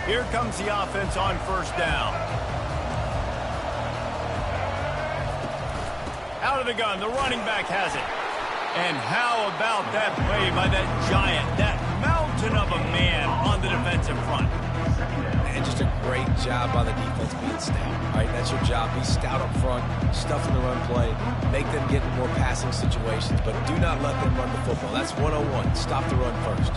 Here comes the offense on first down. Out of the gun, the running back has it. And how about that play by that giant, that mountain of a man on the defensive front? And just a great job by the defense being stout, right? That's your job. Be stout up front, stuff in the run play, make them get in more passing situations, but do not let them run the football. That's 101. Stop the run first.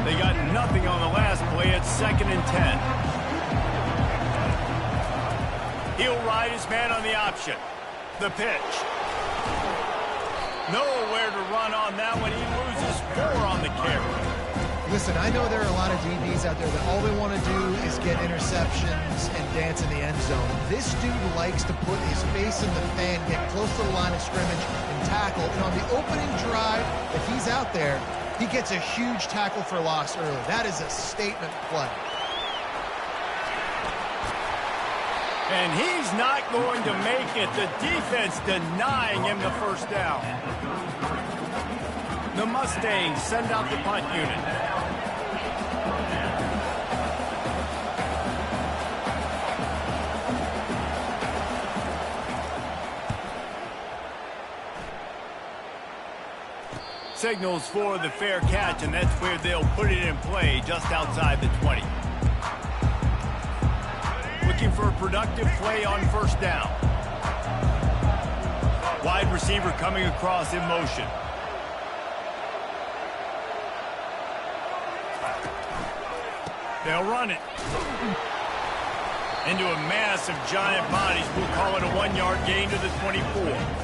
They got nothing on the last play. It's 2nd and 10. He'll ride his man on the option. The pitch. Nowhere to run on that one. He loses 4 on the carry. Listen, I know there are a lot of DBs out there that all they want to do is get interceptions and dance in the end zone. This dude likes to put his face in the fan, get close to the line of scrimmage, and tackle. And on the opening drive that he's out there, he gets a huge tackle for loss early. That is a statement play. And he's not going to make it. The defense denying him the first down. The Mustangs send out the punt unit. Signals for the fair catch, and that's where they'll put it in play just outside the 20. Looking for a productive play on first down. Wide receiver coming across in motion. They'll run it. Into a mass of giant bodies. We'll call it a 1-yard gain to the 24.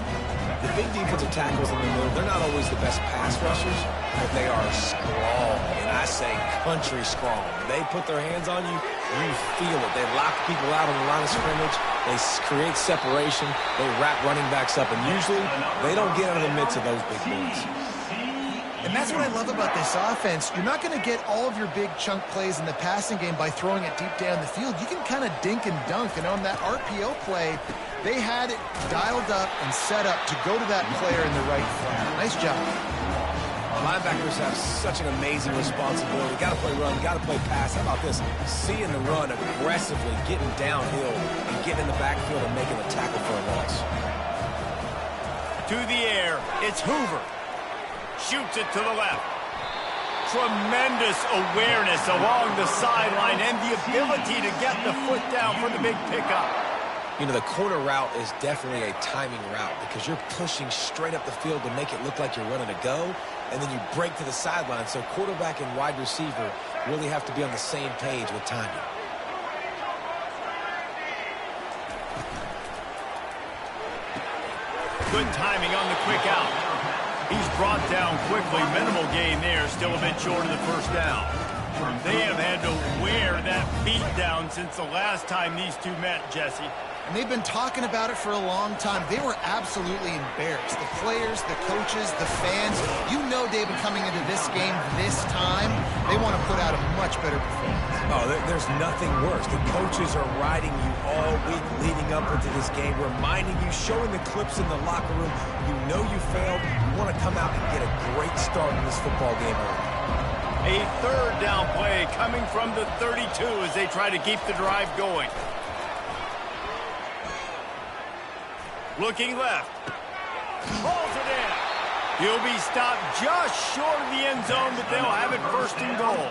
The big defensive tackles in the middle, they're not always the best pass rushers, but they are strong, and I say country strong. When they put their hands on you, you feel it. They lock people out on the line of scrimmage. They create separation. They wrap running backs up, and usually they don't get out of the midst of those big boys. And that's what I love about this offense. You're not going to get all of your big chunk plays in the passing game by throwing it deep down the field. You can kind of dink and dunk, and on that RPO play, they had it dialed up and set up to go to that player in the right flat. Nice job. Linebackers have such an amazing responsibility. Got to play run, got to play pass. How about this? Seeing the run aggressively, getting downhill, and getting in the backfield and making a tackle for a loss. To the air, it's Hoover. Shoots it to the left. Tremendous awareness along the sideline and the ability to get the foot down for the big pickup. You know, the corner route is definitely a timing route because you're pushing straight up the field to make it look like you're running a go, and then you break to the sideline. So quarterback and wide receiver really have to be on the same page with timing. Good timing on the quick out. He's brought down quickly. Minimal gain there, still a bit short of the first down. They have had to wear that beat down since the last time these two met, Jesse. And they've been talking about it for a long time. They were absolutely embarrassed. The players, the coaches, the fans. You know, David, coming into this game this time, they want to put out a much better performance. Oh, there's nothing worse. The coaches are riding you all week leading up into this game, reminding you, showing the clips in the locker room. You know you failed. You want to come out and get a great start in this football game early. A third down play coming from the 32 as they try to keep the drive going. Looking left. Pulls it in. He'll be stopped just short of the end zone, but they'll have it 1st and goal.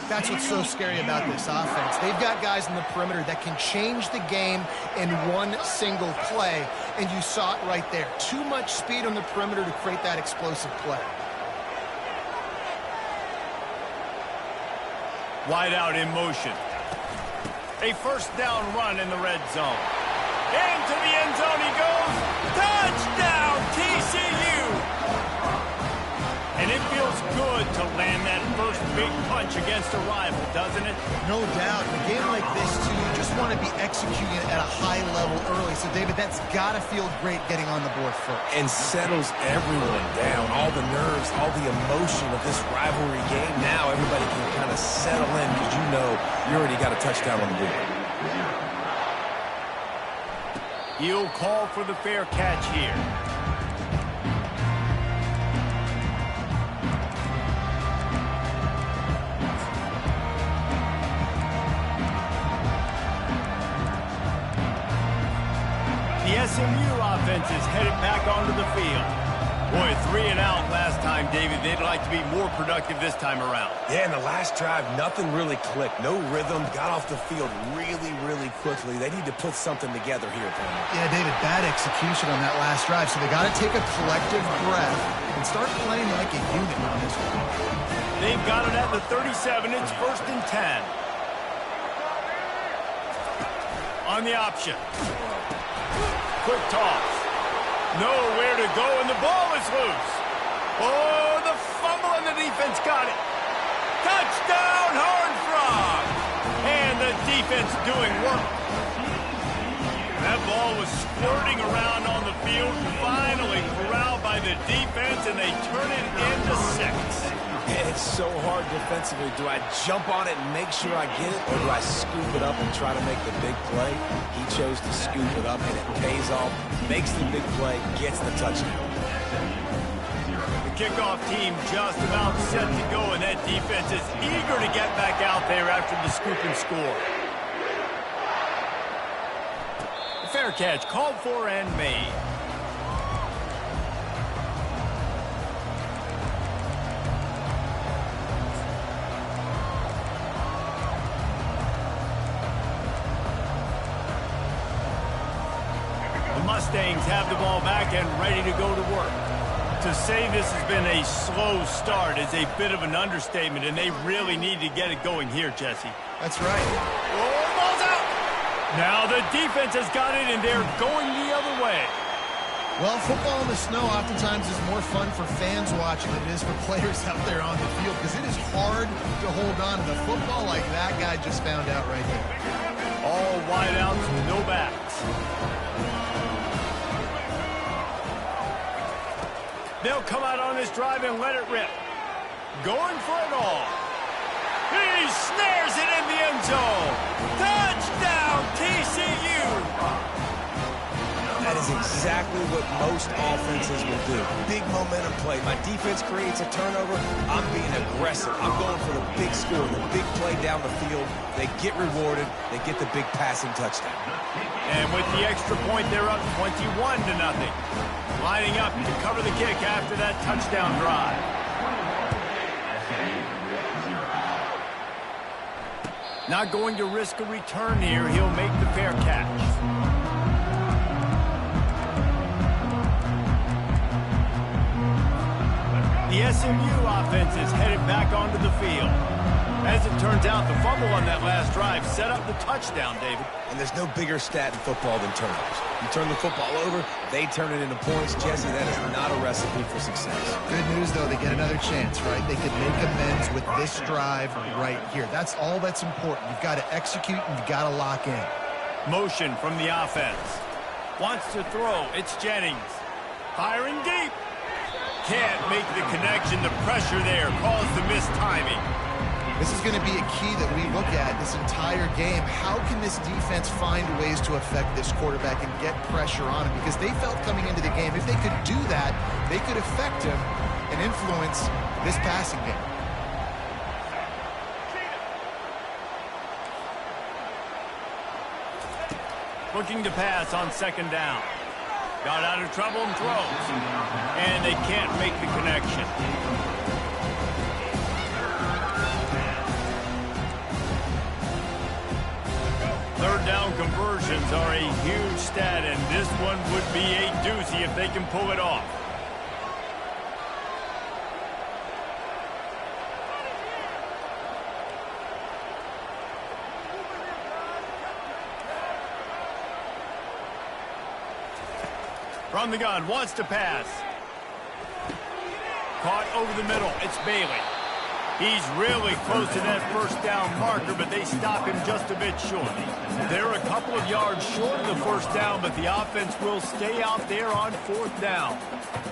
That's what's so scary about this offense. They've got guys in the perimeter that can change the game in one single play, and you saw it right there. Too much speed on the perimeter to create that explosive play. Wide out in motion. A 1st down run in the red zone. Into the end zone he goes. Touchdown, TCU! And it feels good to land that first big punch against a rival, doesn't it? No doubt. In a game like this, too, you just want to be executing at a high level early. So, David, that's got to feel great getting on the board first. And settles everyone down. All the nerves, all the emotion of this rivalry game. Now everybody can kind of settle in because you know you already got a touchdown on the board. He'll call for the fair catch here. SMU offense is headed back onto the field. Boy, 3 and out last time, David. They'd like to be more productive this time around. Yeah, in the last drive, nothing really clicked. No rhythm, got off the field really, really quickly. They need to put something together here, Palmer. Yeah, David, bad execution on that last drive, so they got to take a collective breath and start playing like a unit on this one. They've got it at the 37. It's 1st and 10. On the option. Quick toss. Nowhere to go, and the ball is loose. Oh, the fumble, and the defense got it. Touchdown, Horned Frogs! And the defense doing work. That ball was squirting around on the field, finally corralled by the defense, and they turn it into 6. And it's so hard defensively. Do I jump on it and make sure I get it, or do I scoop it up and try to make the big play? He chose to scoop it up, and it pays off, makes the big play, gets the touchdown. The kickoff team just about set to go, and that defense is eager to get back out there after the scoop and score. The fair catch called for and made. Mustangs have the ball back and ready to go to work. To say this has been a slow start is a bit of an understatement, and they really need to get it going here, Jesse. That's right. Oh, ball's out! Now the defense has got it, and they're going the other way. Well, football in the snow oftentimes is more fun for fans watching than it is for players out there on the field, because it is hard to hold on to the football like that guy just found out right there. All wideouts, no backs. They'll come out on this drive and let it rip. Going for it all. He snares it in the end zone. Touchdown, TCU! That is exactly what most offenses will do. Big momentum play. My defense creates a turnover. I'm being aggressive. I'm going for the big score, the big play down the field. They get rewarded. They get the big passing touchdown. And with the extra point, they're up 21-0. Lining up to cover the kick after that touchdown drive. Not going to risk a return here. He'll make the fair catch. The SMU offense is headed back onto the field. As it turns out, the fumble on that last drive set up the touchdown, David. And there's no bigger stat in football than turnovers. You turn the football over, they turn it into points. Jesse, that is not a recipe for success. Good news, though, they get another chance, right? They could make amends with this drive right here. That's all that's important. You've got to execute and you've got to lock in. Motion from the offense. Wants to throw. It's Jennings. Firing deep. Can't make the connection. The pressure there caused the missed timing. This is going to be a key that we look at this entire game. How can this defense find ways to affect this quarterback and get pressure on him? Because they felt coming into the game, if they could do that, they could affect him and influence this passing game. Looking to pass on 2nd down. Got out of trouble and throws. And they can't make the connection. Third down conversions are a huge stat, and this one would be a doozy if they can pull it off. From the gun, wants to pass. Caught over the middle. It's Bailey. He's really close to that 1st down marker, but they stop him just a bit short. They're a couple of yards short of the 1st down, but the offense will stay out there on 4th down.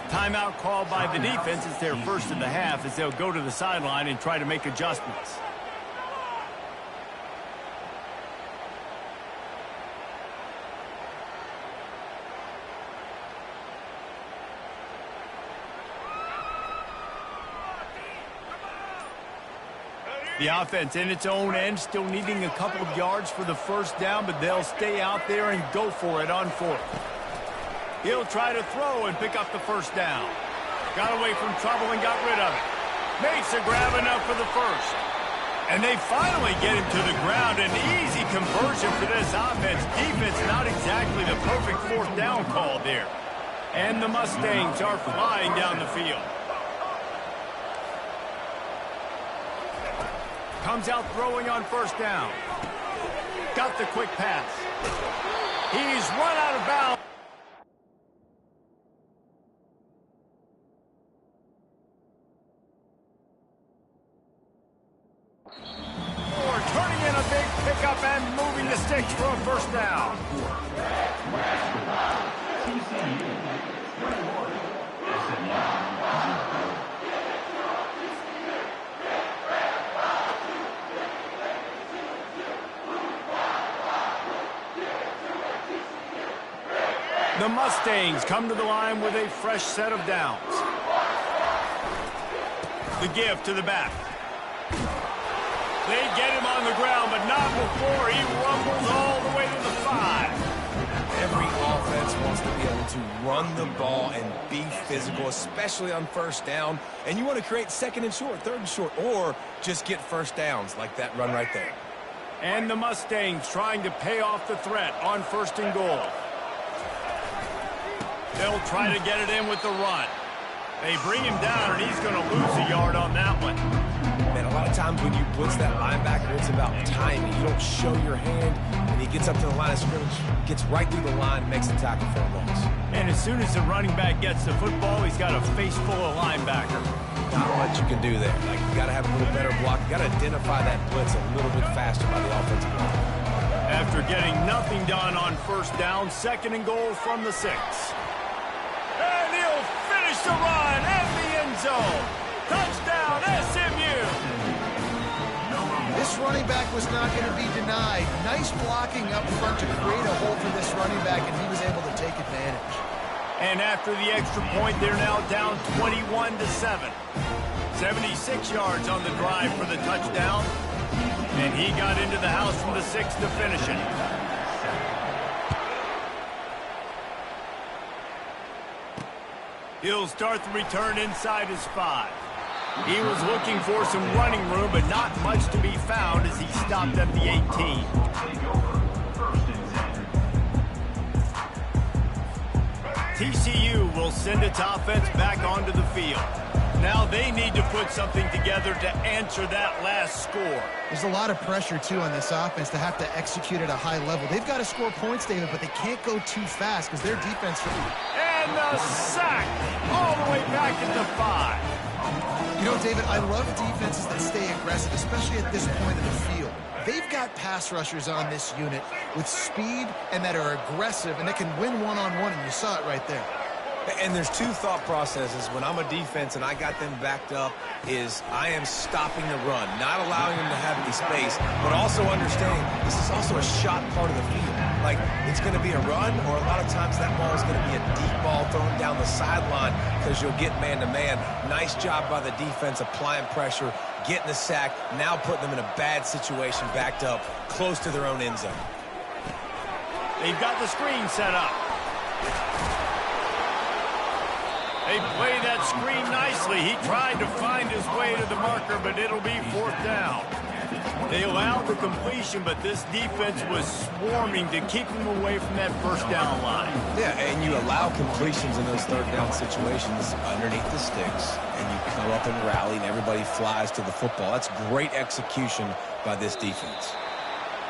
Timeout called by the defense. It's their first of the half as they'll go to the sideline and try to make adjustments. The offense in its own end, still needing a couple of yards for the 1st down, but they'll stay out there and go for it on 4th. He'll try to throw and pick up the first down. Got away from trouble and got rid of it. Makes a grab enough for the first. And they finally get him to the ground. An easy conversion for this offense. Defense not exactly the perfect fourth down call there. And the Mustangs are flying down the field. Comes out throwing on first down. Got the quick pass. He's run out of bounds. Turning in a big pickup and moving the sticks for a first down. The Mustangs come to the line with a fresh set of downs. The give to the back. They get him on the ground, but not before he rumbles all the way to the 5. Every offense wants to be able to run the ball and be physical, especially on first down. And you want to create second and short, third and short, or just get first downs like that run right there. And the Mustangs trying to pay off the threat on first and goal. They'll try to get it in with the run. They bring him down, and he's going to lose a yard on that one. Man, a lot of times when you blitz that linebacker, it's about timing. You don't show your hand, and he gets up to the line of scrimmage, gets right through the line, makes a tackle for a loss. And as soon as the running back gets the football, he's got a face full of linebacker. Not much you can do there. Like, you got to have a little better block. You got to identify that blitz a little bit faster by the offensive line. After getting nothing done on first down, second and goal from the 6. And he'll finish the run in the end zone. Touchdown, SMU! This running back was not going to be denied. Nice blocking up front to create a hole for this running back, and he was able to take advantage. And after the extra point, they're now down 21-7. 76 yards on the drive for the touchdown. And he got into the house from the 6 to finish it. He'll start the return inside his 5. He was looking for some running room, but not much to be found as he stopped at the 18. TCU will send its offense back onto the field. Now they need to put something together to answer that last score. There's a lot of pressure, too, on this offense to have to execute at a high level. They've got to score points, David, but they can't go too fast because their defense... And the sack all the way back at the 5. You know, David, I love defenses that stay aggressive, especially at this point of the field. They've got pass rushers on this unit with speed and that are aggressive and that can win one-on-one, and you saw it right there. And there's two thought processes when I'm a defense and I got them backed up is I am stopping the run, not allowing them to have any space, but also understanding this is also a shot part of the field. Like, it's going to be a run, or a lot of times that ball is going to be a deep ball thrown down the sideline because you'll get man-to-man. Nice job by the defense applying pressure, getting the sack, now putting them in a bad situation backed up close to their own end zone. They've got the screen set up. They play that screen nicely. He tried to find his way to the marker, but it'll be fourth down. They allowed the completion, but this defense was swarming to keep him away from that first down line. Yeah, and you allow completions in those third down situations underneath the sticks, and you come up and rally, and everybody flies to the football. That's great execution by this defense.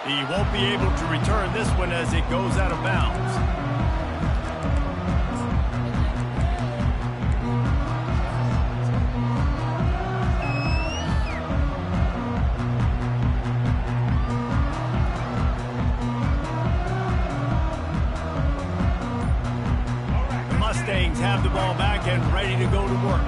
He won't be able to return this one as it goes out of bounds. Mustangs have the ball back and ready to go to work.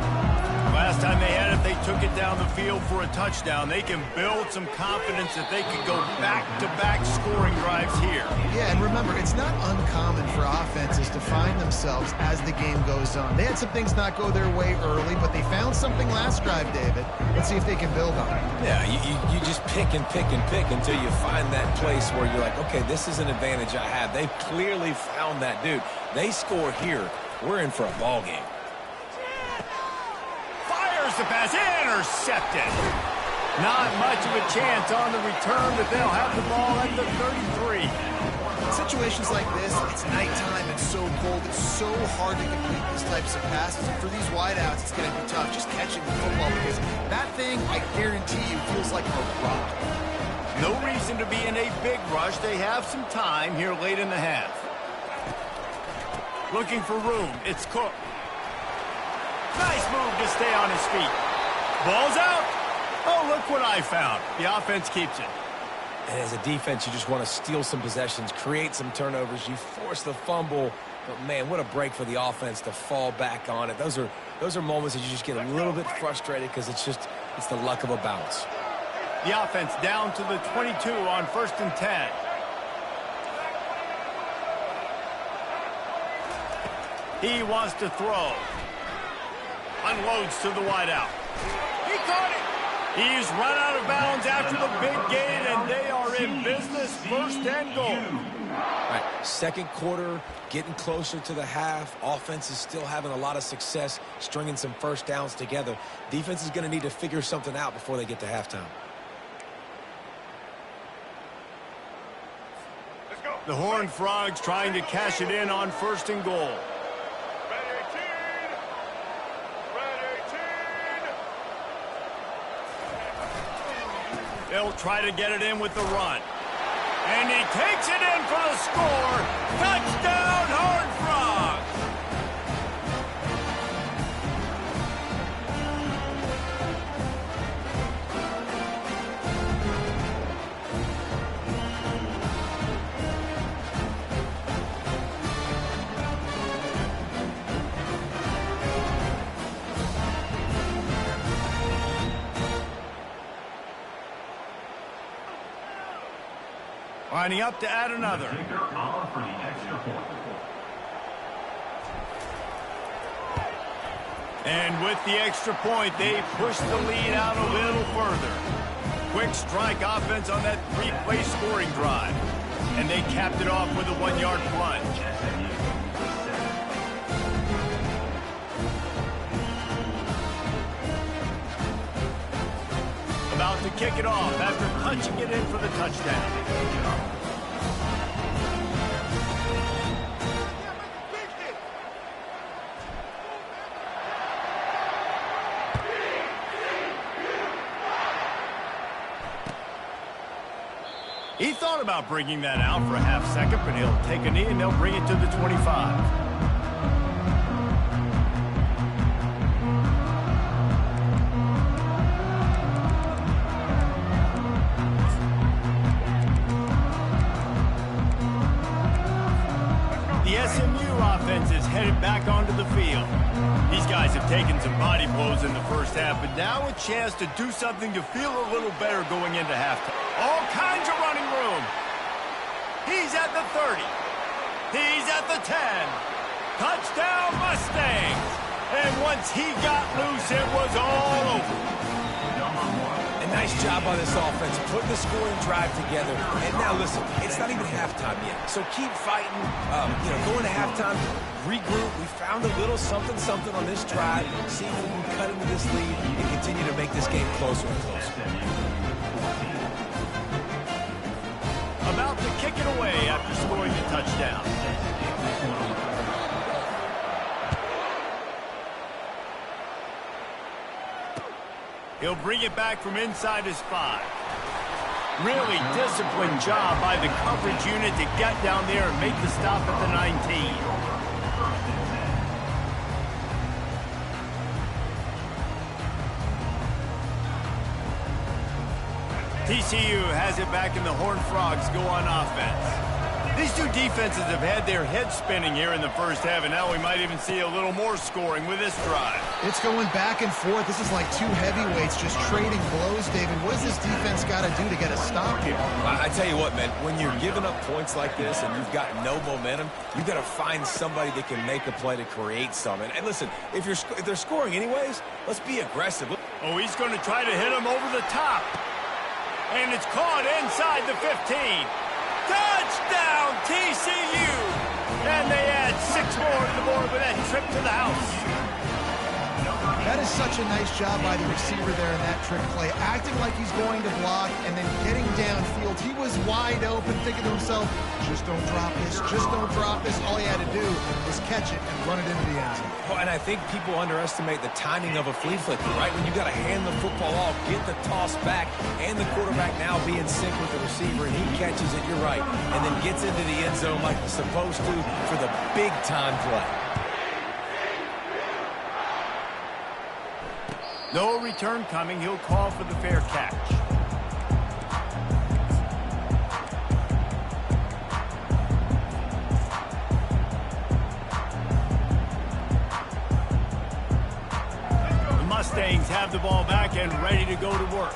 Last time they had it, they took it down the field for a touchdown. They can build some confidence that they can go back-to-back scoring drives here. Yeah, and remember, it's not uncommon for offenses to find themselves as the game goes on. They had some things not go their way early, but they found something last drive, David. Let's see if they can build on it. Yeah, you just pick and pick and pick until you find that place where you're like, okay, this is an advantage I have. They clearly found that, dude. They score here. We're in for a ball game. Fires the pass, intercepted. Not much of a chance on the return, but they'll have the ball at the 33. In situations like this, it's nighttime, it's so cold, it's so hard to complete these types of passes. And for these wideouts, it's going to be tough just catching the football because that thing, I guarantee you, feels like a rock. No reason to be in a big rush. They have some time here late in the half. Looking for room. It's Cook. Nice move to stay on his feet. Ball's out. Oh, look what I found. The offense keeps it. And as a defense, you just want to steal some possessions, create some turnovers. You force the fumble. But, man, what a break for the offense to fall back on it. Those are moments that you just get a little bit frustrated because it's the luck of a bounce. The offense down to the 22 on 1st and 10. He wants to throw. Unloads to the wideout. He caught it. He's run out of bounds after the big gain, and they are in business, 1st and goal. All right, second quarter, getting closer to the half. Offense is still having a lot of success stringing some first downs together. Defense is going to need to figure something out before they get to halftime. The Horned Frogs trying to cash it in on 1st and goal. They'll try to get it in with the run. And he takes it in for the score. Touchdown, Horned Frogs! Lining up to add another. And with the extra point, they push the lead out a little further. Quick strike offense on that 3-play scoring drive. And they capped it off with a 1-yard plunge. About to kick it off after punching it in for the touchdown. He thought about bringing that out for a half second, but he'll take a knee and they'll bring it to the 25. Is headed back onto the field. These guys have taken some body blows in the first half, but now a chance to do something to feel a little better going into halftime. All kinds of running room. He's at the 30. He's at the 10. Touchdown, Mustangs. And once he got loose, it was all over. And nice job on this offense, putting the scoring drive together. And now, listen, it's not even halftime yet. So keep fighting, going to halftime, regroup. We found a little something on this drive. See if we can cut into this lead and continue to make this game closer and closer. About to kick it away after scoring the touchdown. He'll bring it back from inside his 5. Really disciplined job by the coverage unit to get down there and make the stop at the 19. TCU has it back and the Horned Frogs go on offense. These two defenses have had their heads spinning here in the first half, and now we might even see a little more scoring with this drive. It's going back and forth. This is like two heavyweights just trading blows, David. What does this defense got to do to get a stop here? I tell you what, man, when you're giving up points like this and you've got no momentum, you've got to find somebody that can make a play to create something. And listen, if they're scoring anyways, let's be aggressive. Oh, he's going to try to hit him over the top. And it's caught inside the 15. Touchdown, TCU! And they add 6 more to the board with that trip to the house. That is such a nice job by the receiver there in that trick play, acting like he's going to block and then getting downfield. He was wide open, thinking to himself, just don't drop this, just don't drop this. All he had to do was catch it and run it into the end zone. Well, and I think people underestimate the timing of a flea flicker, right? When you got to hand the football off, get the toss back, and the quarterback now be in sync with the receiver, and he catches it, you're right, and then gets into the end zone like he's supposed to for the big-time play. No return coming. He'll call for the fair catch. The Mustangs have the ball back and ready to go to work.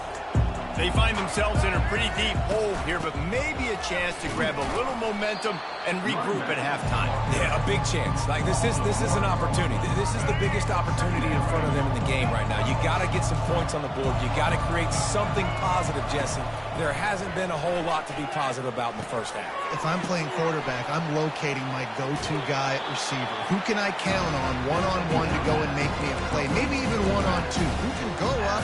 They find themselves in a pretty deep hole here, but maybe a chance to grab a little momentum and regroup at halftime. Yeah, a big chance. Like, this is an opportunity. This is the biggest opportunity in front of them in the game right now. You got to get some points on the board. You got to create something positive, Jesse. There hasn't been a whole lot to be positive about in the first half. If I'm playing quarterback, I'm locating my go-to guy at receiver. Who can I count on one-on-one to go and make me a play? Maybe even one-on-two. Who can go up,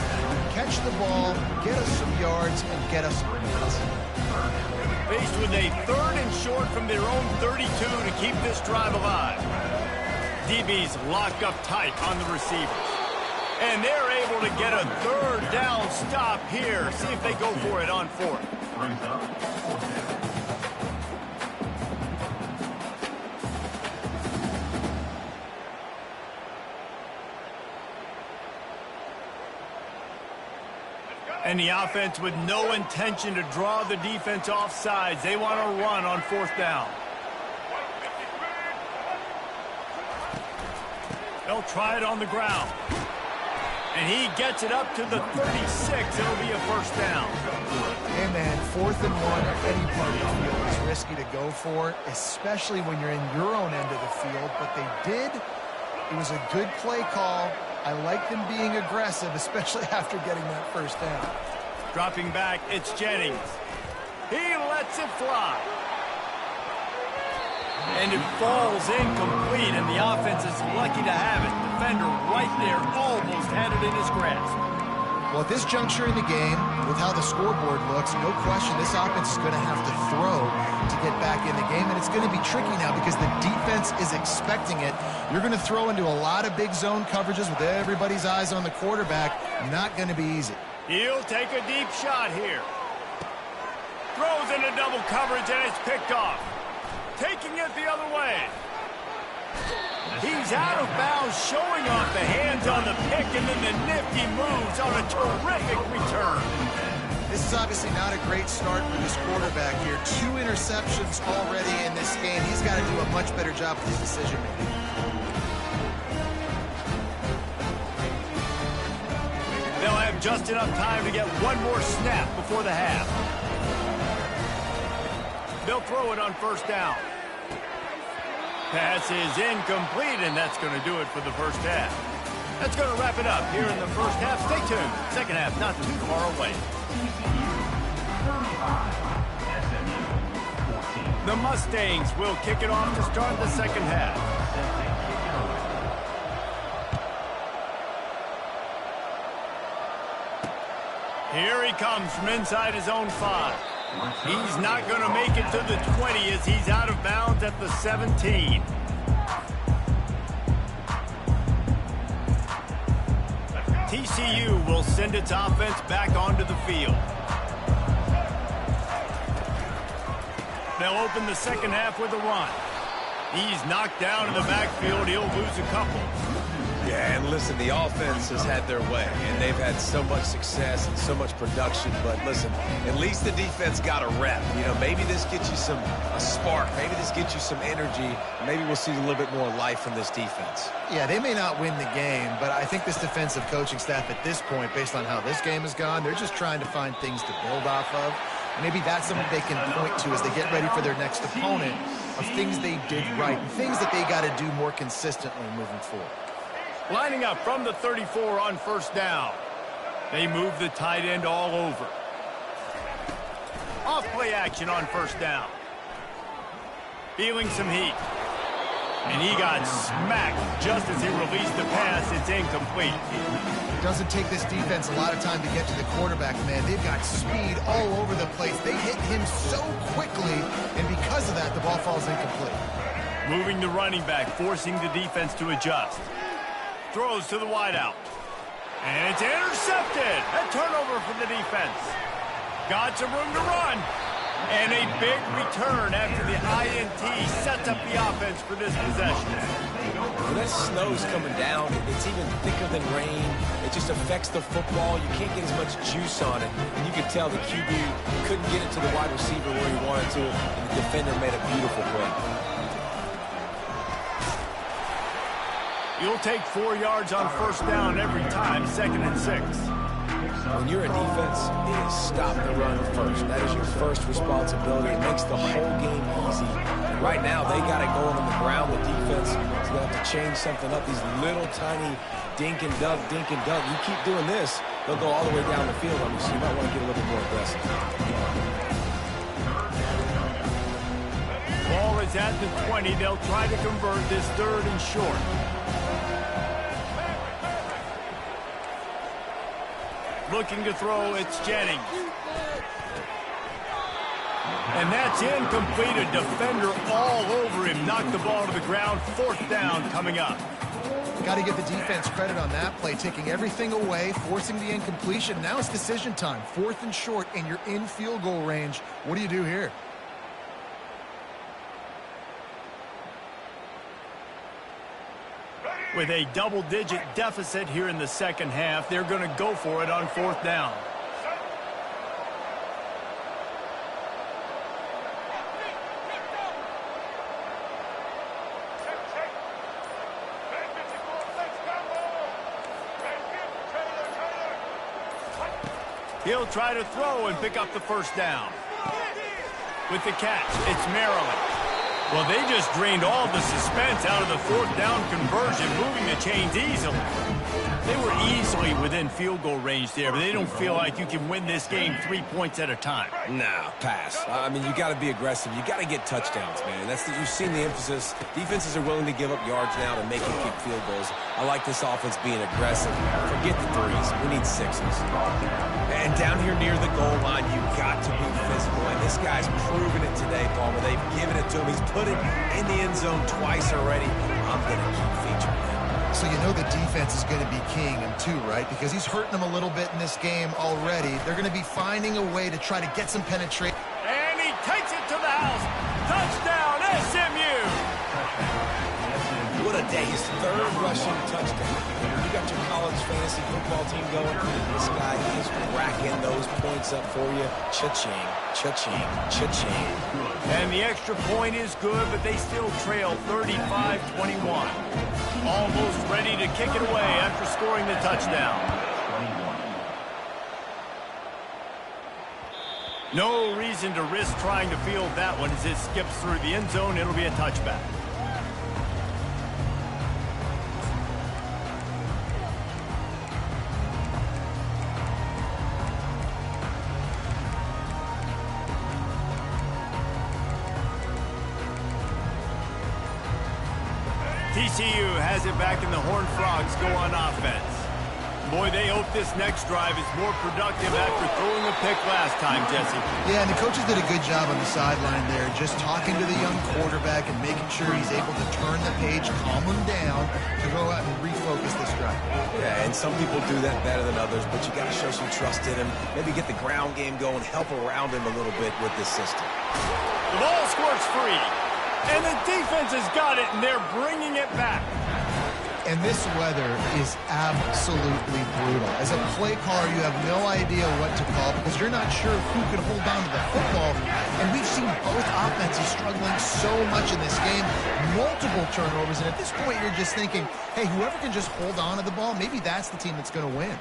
catch the ball, get us some yards, and get us some points. Faced with a 3rd and short from their own 32 to keep this drive alive. DB's locked up tight on the receivers. And they're able to get a 3rd down stop here. See if they go for it on 4th. And the offense with no intention to draw the defense off sides. They want to run on 4th down. They'll try it on the ground. And he gets it up to the 36. It'll be a 1st down. Hey, man, 4th and 1 or any part of the field is risky to go for, especially when you're in your own end of the field. But they did. It was a good play call. I like them being aggressive, especially after getting that 1st down. Dropping back, it's Jennings. He lets it fly. And it falls incomplete, and the offense is lucky to have it. Defender right there almost had it in his grasp. Well, at this juncture in the game, with how the scoreboard looks, no question this offense is going to have to throw to get back in the game, and it's going to be tricky now because the defense is expecting it. You're going to throw into a lot of big zone coverages with everybody's eyes on the quarterback. Not going to be easy. He'll take a deep shot here. Throws into double coverage, and it's picked off. Taking it the other way. He's out of bounds, showing off the hands on the pick, and then the nifty moves on a terrific return. This is obviously not a great start for this quarterback here. 2 interceptions already in this game. He's got to do a much better job with his decision-making. They'll have just enough time to get one more snap before the half. They'll throw it on 1st down. Pass is incomplete, and that's going to do it for the first half. That's going to wrap it up here in the first half. Stay tuned. Second half not too far away. The Mustangs will kick it off to start the second half. Here he comes from inside his own 5. He's not going to make it to the 20 as he's out of bounds at the 17. TCU will send its offense back onto the field. They'll open the second half with a run. He's knocked down in the backfield. He'll lose a couple. Yeah, Yeah, and listen, the offense has had their way, and they've had so much success and so much production. But listen, at least the defense got a rep. You know, maybe this gets you a spark. Maybe this gets you some energy. Maybe we'll see a little bit more life from this defense. Yeah, they may not win the game, but I think this defensive coaching staff at this point, based on how this game has gone, they're just trying to find things to build off of. Maybe that's something they can point to as they get ready for their next opponent, of things they did right and things that they got to do more consistently moving forward. Lining up from the 34 on first down. They move the tight end all over. Off play action on first down. Feeling some heat. And he got smacked just as he released the pass. It's incomplete. It doesn't take this defense a lot of time to get to the quarterback, man. They've got speed all over the place. They hit him so quickly, and because of that, the ball falls incomplete. Moving the running back, forcing the defense to adjust. Throws to the wideout. And it's intercepted. A turnover for the defense. Got some room to run. And a big return after the INT sets up the offense for this possession. When that snow's coming down, it's even thicker than rain. It just affects the football. You can't get as much juice on it. And you could tell the QB couldn't get it to the wide receiver where he wanted to. And the defender made a beautiful play. You'll take 4 yards on first down every time, 2nd and 6. When you're a defense, it is stop the run first. That is your first responsibility. It makes the whole game easy. And right now, they got it going on the ground. The defense is going to have to change something up. These little tiny dink and dunk, dink and dunk. You keep doing this, they'll go all the way down the field on you, so you might want to get a little bit more aggressive. Ball is at the 20. They'll try to convert this 3rd and short. Looking to throw, it's Jennings. And that's incomplete. A defender all over him. Knocked the ball to the ground. 4th down coming up. Got to give the defense credit on that play, taking everything away, forcing the incompletion. Now it's decision time. 4th and short, and you're in field goal range. What do you do here? With a double-digit deficit here in the second half, they're going to go for it on 4th down. He'll try to throw and pick up the first down. With the catch, it's Maryland. Well, they just drained all the suspense out of the 4th down conversion, moving the chains easily. They were easily within field goal range there, but they don't feel like you can win this game 3 points at a time. Nah, pass. I mean, you got to be aggressive. You got to get touchdowns, man. You've seen the emphasis. Defenses are willing to give up yards now to make you kick field goals. I like this offense being aggressive. Forget the 3s. We need 6s. And down here near the goal line, you got to be physical. And this guy's proven it today, Palmer. They've given it to him. He's put it in the end zone twice already. I'm going to keep featuring him. So you know the defense is going to be keying him too, right? Because he's hurting them a little bit in this game already. They're going to be finding a way to try to get some penetration. And he takes it to the house. Touchdown, SMU! What a day. His 3rd rushing touchdown. You got your college fantasy football team going. This guy is racking those points up for you. Cha-ching, cha-ching, cha-ching. And the extra point is good, but they still trail 35-21. Almost ready to kick it away after scoring the touchdown. No reason to risk trying to field that one as it skips through the end zone. It'll be a touchback. TCU has it back in the Horned Frogs go on offense. Boy, they hope this next drive is more productive after throwing a pick last time, Jesse. Yeah, and the coaches did a good job on the sideline there, just talking to the young quarterback and making sure he's able to turn the page, calm him down, to go out and refocus this drive. Yeah, and some people do that better than others, but you got to show some trust in him. Maybe get the ground game going, help around him a little bit with this system. The ball squirts free. And the defense has got it, and they're bringing it back. And this weather is absolutely brutal. As a play caller, you have no idea what to call because you're not sure who can hold on to the football. And we've seen both offenses struggling so much in this game, multiple turnovers. And at this point, you're just thinking, hey, whoever can just hold on to the ball, maybe that's the team that's going to win.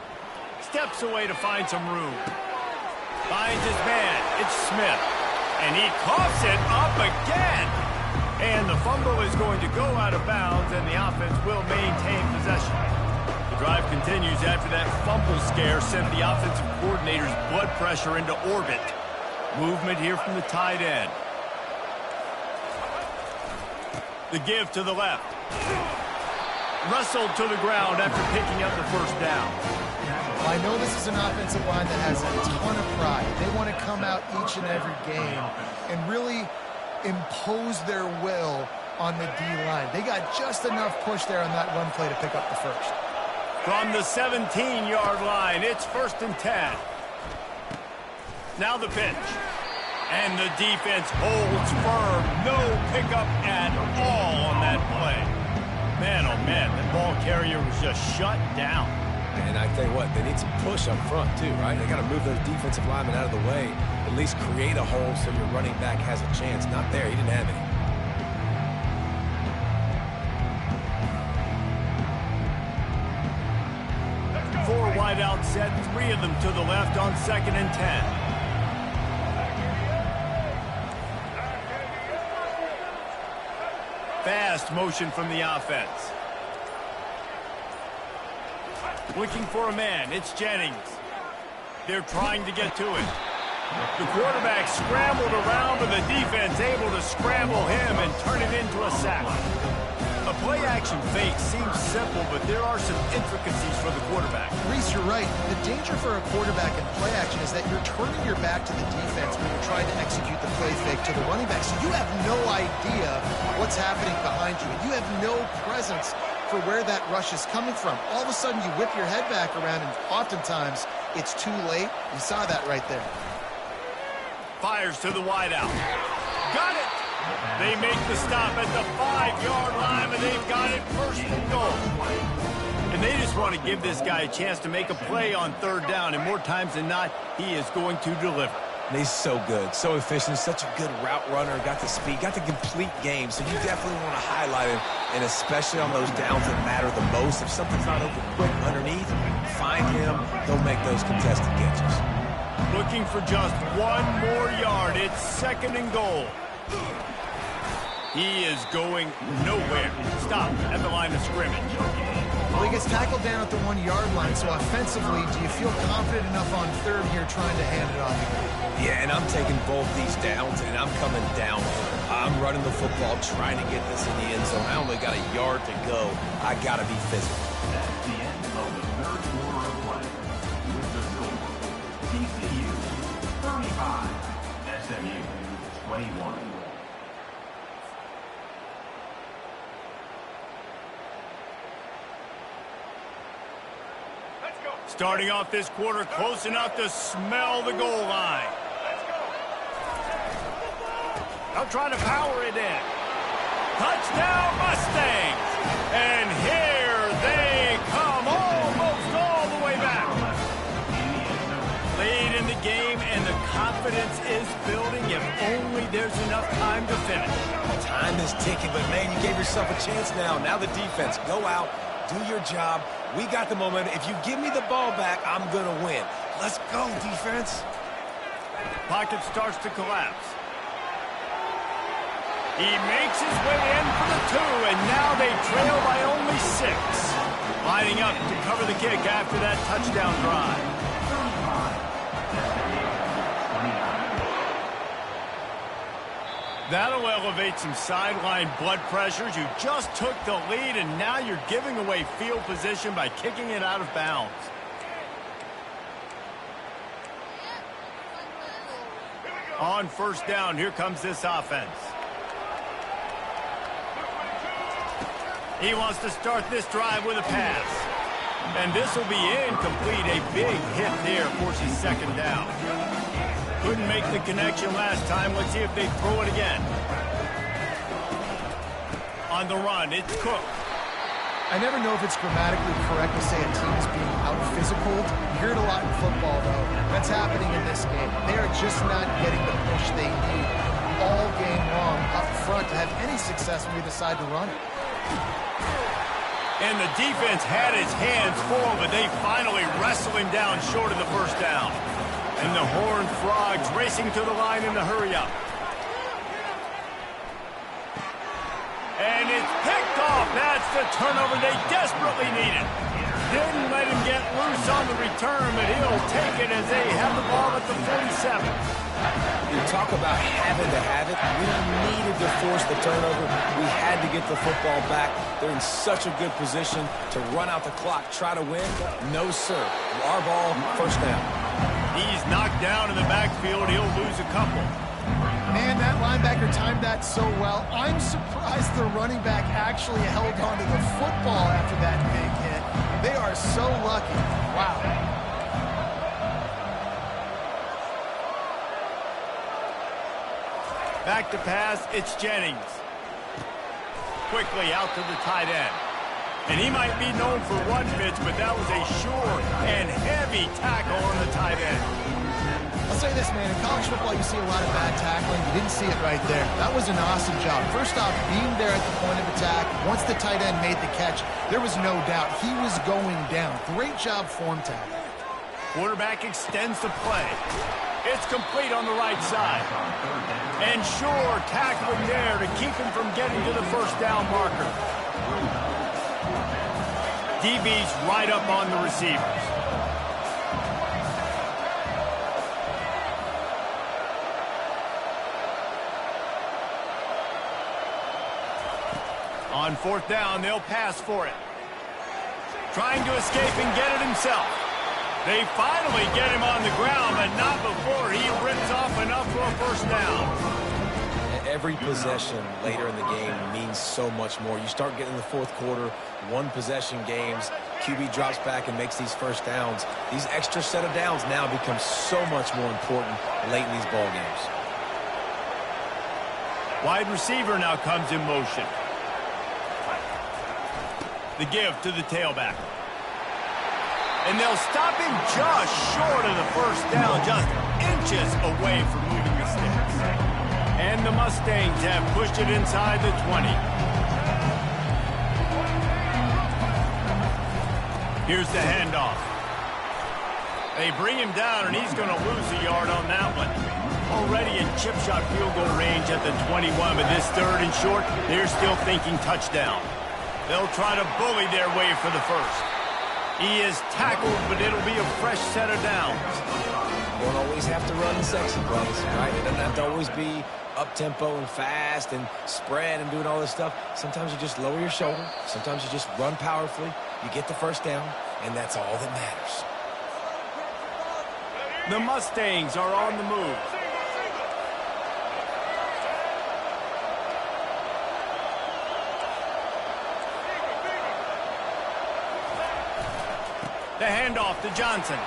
Steps away to find some room. Finds his man. It's Smith. And he coughs it up again. And the fumble is going to go out of bounds, and the offense will maintain possession. The drive continues after that fumble scare sent the offensive coordinator's blood pressure into orbit. Movement here from the tight end. The give to the left. Wrestled to the ground after picking up the first down. Well, I know this is an offensive line that has a ton of pride. They want to come out each and every game and really impose their will on the D-line. They got just enough push there on that run play to pick up the first. From the 17-yard line, it's 1st and 10. Now the pitch. And the defense holds firm. No pickup at all on that play. Man, oh man, the ball carrier was just shut down. And I tell you what, they need some push up front too, right? They got to move those defensive linemen out of the way, at least create a hole so your running back has a chance. Not there, he didn't have any. Four wide out set, 3 of them to the left on 2nd and 10. Fast motion from the offense. Looking for a man. It's Jennings. They're trying to get to it. The quarterback scrambled around, but the defense able to scramble him and turn it into a sack. A play-action fake seems simple, but there are some intricacies for the quarterback. Reese, you're right. The danger for a quarterback in play action is that you're turning your back to the defense when you're trying to execute the play fake to the running back. So you have no idea what's happening behind you. You have no presence for where that rush is coming from. All of a sudden, you whip your head back around, and oftentimes, it's too late. You saw that right there. Fires to the wideout. Got it! They make the stop at the 5-yard line, and they've got it 1st and goal. And they just want to give this guy a chance to make a play on 3rd down, and more times than not, he is going to deliver. And he's so good, so efficient, such a good route runner, got the speed, got the complete game, so you definitely want to highlight him, and especially on those downs that matter the most. If something's not open quick underneath, find him, they'll make those contested catches. Looking for just 1 more yard. It's 2nd and goal. He is going nowhere. Stop at the line of scrimmage. Well, he gets tackled down at the 1-yard line, so offensively, do you feel confident enough on 3rd here trying to hand it off again? Yeah, and I'm taking both these downs, and I'm coming down. I'm running the football, trying to get this in the end zone. I only got a yard to go. I got to be physical. That's the end of the 3rd quarter of play. With the score, TCU 35, SMU 21. Starting off this quarter close enough to smell the goal line. They'll try to power it in. Touchdown Mustangs! And here they come almost all the way back. Late in the game and the confidence is building if only there's enough time to finish. Time is ticking, but man, you gave yourself a chance now. Now the defense, go out, do your job. We got the momentum. If you give me the ball back, I'm going to win. Let's go, defense. Pocket starts to collapse. He makes his way in for the 2, and now they trail by only 6. Lining up to cover the kick after that touchdown drive. That'll elevate some sideline blood pressures. You just took the lead, and now you're giving away field position by kicking it out of bounds. On 1st down, here comes this offense. He wants to start this drive with a pass. And this will be incomplete. A big hit there forces 2nd down. Couldn't make the connection last time. Let's see if they throw it again. On the run, it's Cook. I never know if it's grammatically correct to say a team is being out-physical. You hear it a lot in football, though. That's happening in this game. They are just not getting the push they need all game long up front to have any success when we decide to run it. And the defense had its hands full, but they finally wrestle him down short of the first down. And the Horned Frogs racing to the line in the hurry-up. And it's picked off. That's the turnover they desperately needed. Didn't let him get loose on the return, but he'll take it as they have the ball at the 47. You talk about having to have it. We needed to force the turnover. We had to get the football back. They're in such a good position to run out the clock, try to win. No, sir. Our ball, first down. He's knocked down in the backfield. He'll lose a couple. Man, that linebacker timed that so well. I'm surprised the running back actually held onto the football after that big hit. They are so lucky. Wow. Back to pass, it's Jennings. Quickly out to the tight end. And he might be known for one pitch, but that was a sure and heavy tackle on the tight end. I'll say this, man. In college football, you see a lot of bad tackling. You didn't see it right there. That was an awesome job. First off, being there at the point of attack. Once the tight end made the catch, there was no doubt he was going down. Great job form tackle. Quarterback extends the play. It's complete on the right side. And sure, tackling there to keep him from getting to the first down marker. DB's right up on the receivers. On fourth down, they'll pass for it. Trying to escape and get it himself. They finally get him on the ground, but not before he rips off enough for a first down. Every possession later in the game means so much more. You start getting the fourth quarter, one-possession games, QB drops back and makes these first downs. These extra set of downs now become so much more important late in these ball games. Wide receiver now comes in motion. The give to the tailback. And they'll stop him just short of the first down, just inches away from moving the sticks. And the Mustangs have pushed it inside the 20. Here's the handoff. They bring him down, and he's going to lose a yard on that one. Already in chip shot field goal range at the 21, but this third and short, they're still thinking touchdown. They'll try to bully their way for the first. He is tackled, but it'll be a fresh set of downs. You don't always have to run the sexy plays, right? It doesn't have to always be up-tempo and fast and spread and doing all this stuff. Sometimes you just lower your shoulder. Sometimes you just run powerfully. You get the first down, and that's all that matters. The Mustangs are on the move. The handoff to Johnson.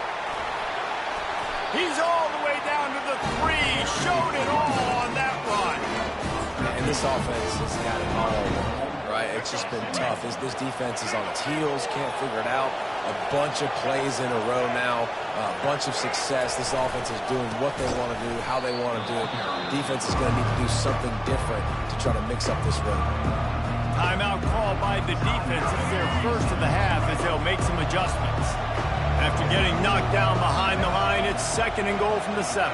He's all the way down to the 3. Showed it all on that run. And this offense has got it all, right? It's just been tough. This defense is on its heels, can't figure it out. A bunch of plays in a row now, a bunch of success. This offense is doing what they want to do, how they want to do it. Defense is going to need to do something different to try to mix up this run. Timeout called by the defense. It's their first of the half as they'll make some adjustments. After getting knocked down behind the line, it's 2nd and goal from the 7.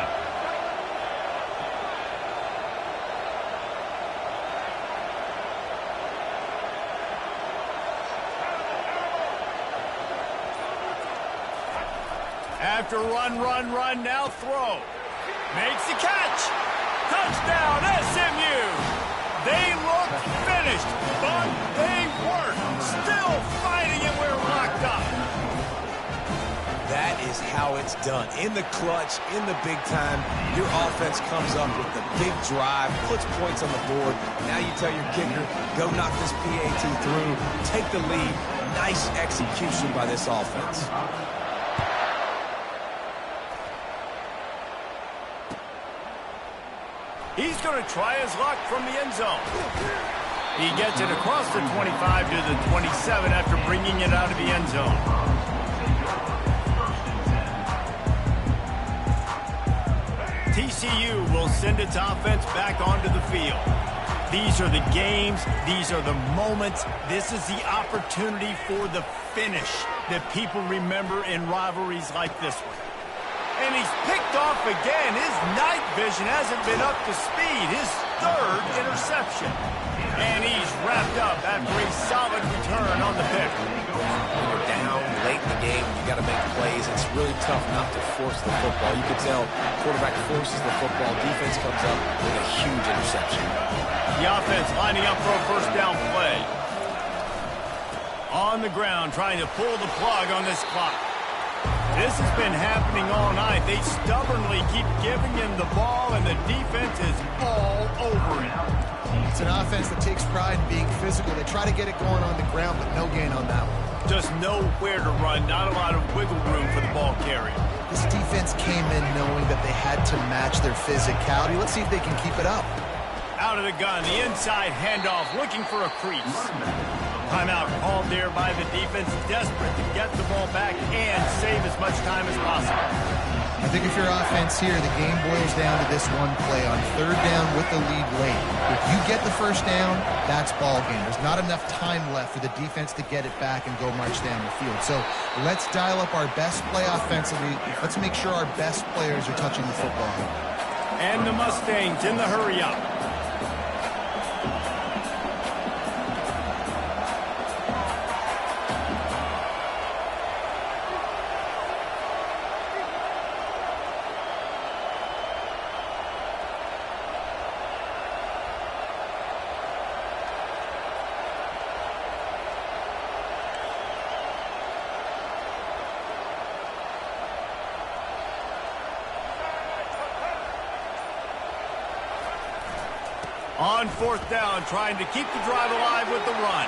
After run, now throw. Makes the catch. Touchdown, SMU. They look finished, but they weren't. Still fighting, and we're locked up. That is how it's done. In the clutch, in the big time, your offense comes up with the big drive, puts points on the board. Now you tell your kicker, go knock this PAT through, take the lead. Nice execution by this offense. He's going to try his luck from the end zone. He gets it across the 25 to the 27 after bringing it out of the end zone. TCU will send its offense back onto the field. These are the games. These are the moments. This is the opportunity for the finish that people remember in rivalries like this one. And he's picked off again. His night vision hasn't been up to speed. His third interception. And he's wrapped up after a solid return on the pick. When you're down late in the game, you got to make plays. It's really tough not to force the football. You can tell quarterback forces the football. Defense comes up with a huge interception. The offense lining up for a first down play. On the ground, trying to pull the plug on this clock. This has been happening all night. They stubbornly keep giving him the ball, and the defense is all over it. It's an offense that takes pride in being physical. They try to get it going on the ground, but no gain on that one. Just nowhere to run, not a lot of wiggle room for the ball carrier. This defense came in knowing that they had to match their physicality. Let's see if they can keep it up. Out of the gun, the inside handoff, looking for a crease. Timeout called there by the defense, desperate to get the ball back and save as much time as possible. I think if you're offense here, the game boils down to this one play on third down with the lead late. If you get the first down, that's ball game. There's not enough time left for the defense to get it back and go march down the field. So let's dial up our best play offensively. Let's make sure our best players are touching the football. And the Mustangs in the hurry up. On fourth down, trying to keep the drive alive with the run.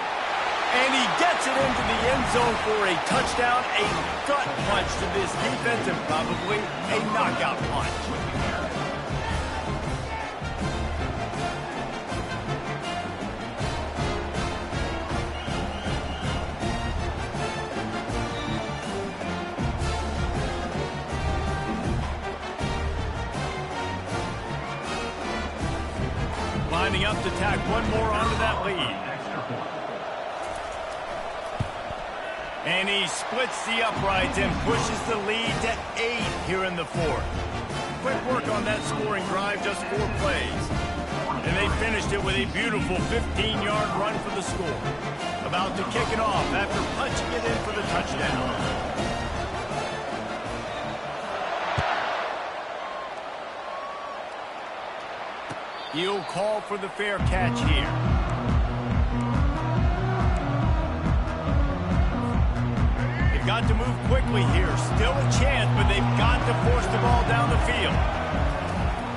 And he gets it into the end zone for a touchdown, a gut punch to this defense, and probably a knockout punch. Lining up to tack one more onto that lead. And he splits the uprights and pushes the lead to 8 here in the fourth. Quick work on that scoring drive, just 4 plays. And they finished it with a beautiful 15-yard run for the score. About to kick it off after punching it in for the touchdown. He'll call for the fair catch here. They've got to move quickly here. Still a chance, but they've got to force the ball down the field.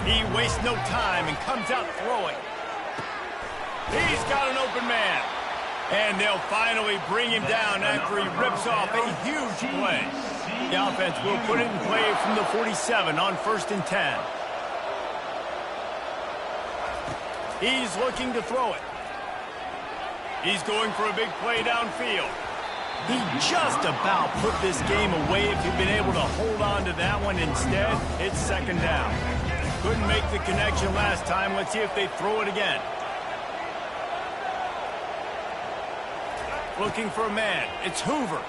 He wastes no time and comes out throwing. He's got an open man. And they'll finally bring him down after he rips off a huge play. The offense will put it in play from the 47 on 1st and 10. He's looking to throw it. He's going for a big play downfield. He just about put this game away if he'd been able to hold on to that one. Instead, it's 2nd down. Couldn't make the connection last time. Let's see if they throw it again. Looking for a man. It's Hoover.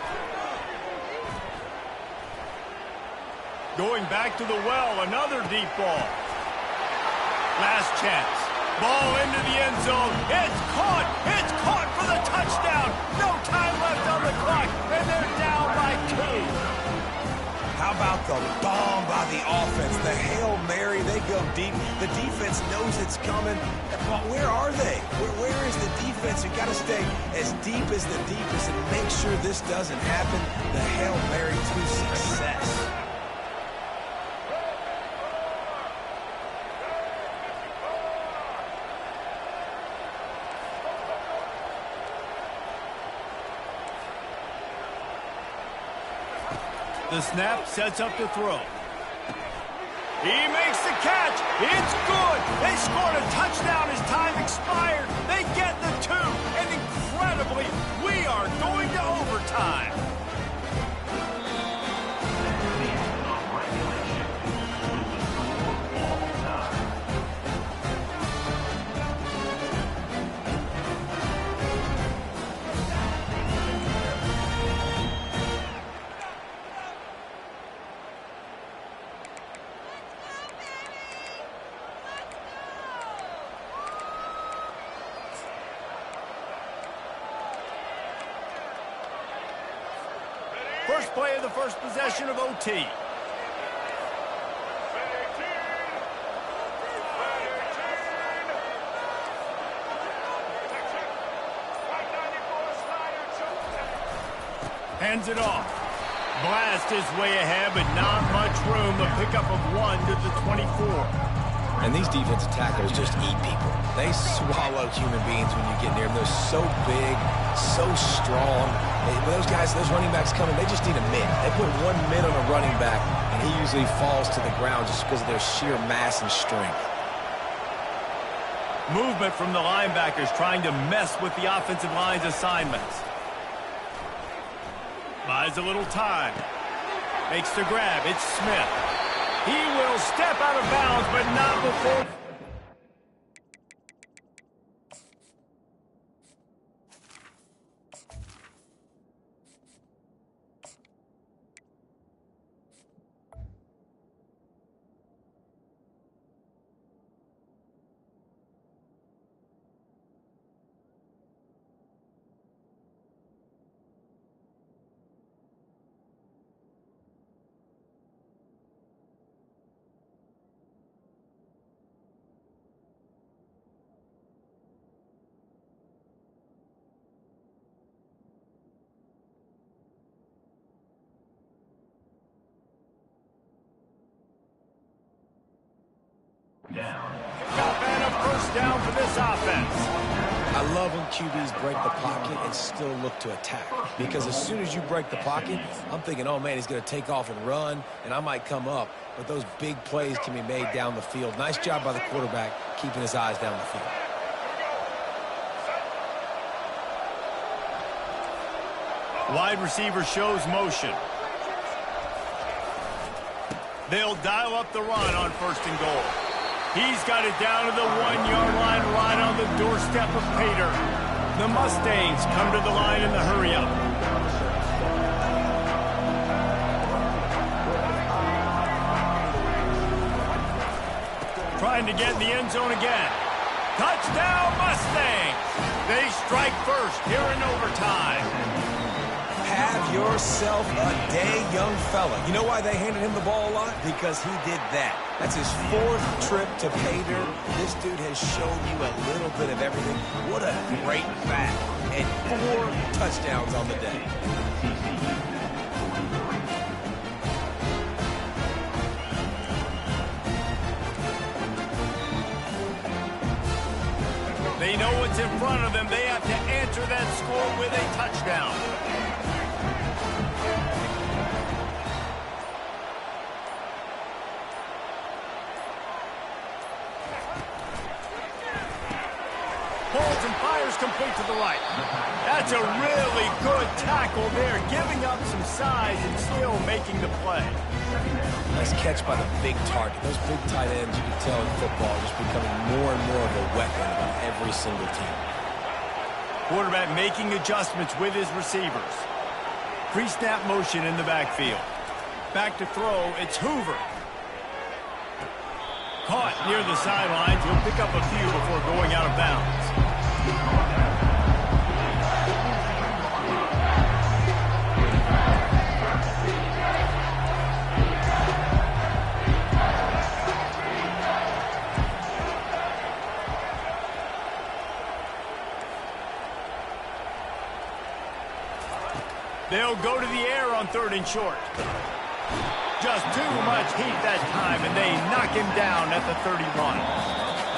Going back to the well, another deep ball. Last chance. Ball into the end zone. It's caught. It's caught for the touchdown. No time left on the clock, and they're down by 2. How about the bomb by the offense? The Hail Mary, they go deep. The defense knows it's coming. But where are they? Where is the defense? You got to stay as deep as the deepest and make sure this doesn't happen. The Hail Mary to success. The snap sets up the throw. He makes the catch. It's good. They scored a touchdown as time expired. They get the 2. overtime. First play of the first possession of OT. Hands it off. Blast his way ahead, but not much room. A pickup of 1 to the 24. And these defensive tackles just eat people. They swallow human beings when you get near them. They're so big, so strong. Those guys, those running backs coming, they just need a mid. They put 1 mid on a running back, and he usually falls to the ground just because of their sheer mass and strength. Movement from the linebackers trying to mess with the offensive line's assignments. Buys a little time. Makes the grab. It's Smith. He will step out of bounds, but not before. Down. And a first down for this offense. I love when QBs break the pocket and still look to attack. Because as soon as you break the pocket, I'm thinking, oh, man, he's going to take off and run, and I might come up. But those big plays can be made down the field. Nice job by the quarterback keeping his eyes down the field. Wide receiver shows motion. They'll dial up the run on 1st and goal. He's got it down to the 1-yard line right on the doorstep of Pater. The Mustangs come to the line in the hurry-up. Trying to get in the end zone again. Touchdown, Mustangs! They strike first here in overtime. Have yourself a day, young fella. You know why they handed him the ball a lot? Because he did that. That's his 4th trip to Pater. This dude has shown you a little bit of everything. What a great back. And 4 touchdowns on the day. They know what's in front of them. They have to answer that score with a touchdown. Pulls and fires complete to the right. That's a really good tackle there, giving up some size and still making the play. Nice catch by the big target. Those big tight ends, you can tell in football, are just becoming more and more of a weapon on every single team. Quarterback making adjustments with his receivers. Pre-snap motion in the backfield. Back to throw, it's Hoover. Caught near the sidelines. He'll pick up a few before going out of bounds. They'll go to the air on 3rd and short. Just too much heat that time, and they knock him down at the 31.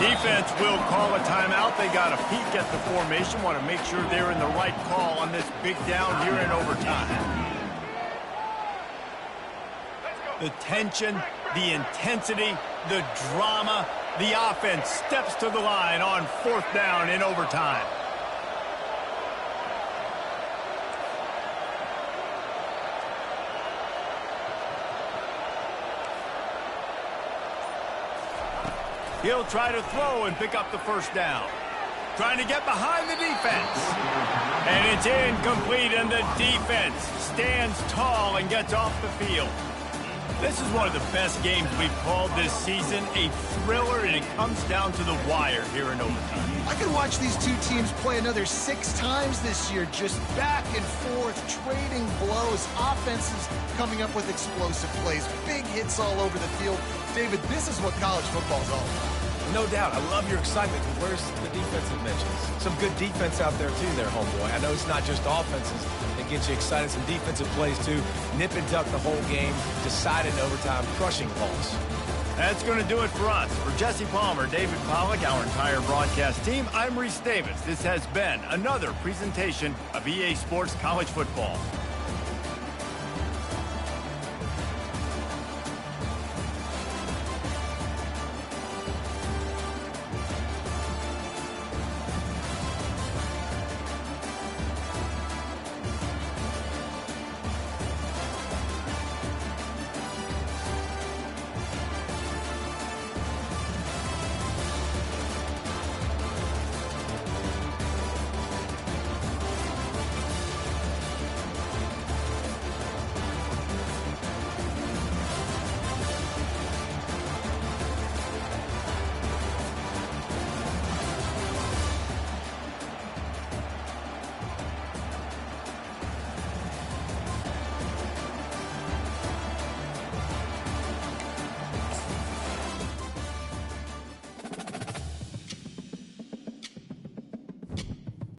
Defense will call a timeout. They got a peek at the formation. Want to make sure they're in the right call on this big down here in overtime. The tension, the intensity, the drama. The offense steps to the line on 4th down in overtime. He'll try to throw and pick up the first down. Trying to get behind the defense. And it's incomplete, and the defense stands tall and gets off the field. This is one of the best games we've called this season, a thriller, and it comes down to the wire here in overtime. I could watch these two teams play another 6 times this year, just back and forth, trading blows, offenses coming up with explosive plays, big hits all over the field. David, this is what college football is all about. No doubt. I love your excitement. Where's the defensive mentions? Some good defense out there, too, there, homeboy. I know it's not just offenses that get you excited. Some defensive plays, too. Nip and tuck the whole game. Decided in overtime. Crushing loss. That's going to do it for us. For Jesse Palmer, David Pollack, our entire broadcast team, I'm Reese Davis. This has been another presentation of EA Sports College Football.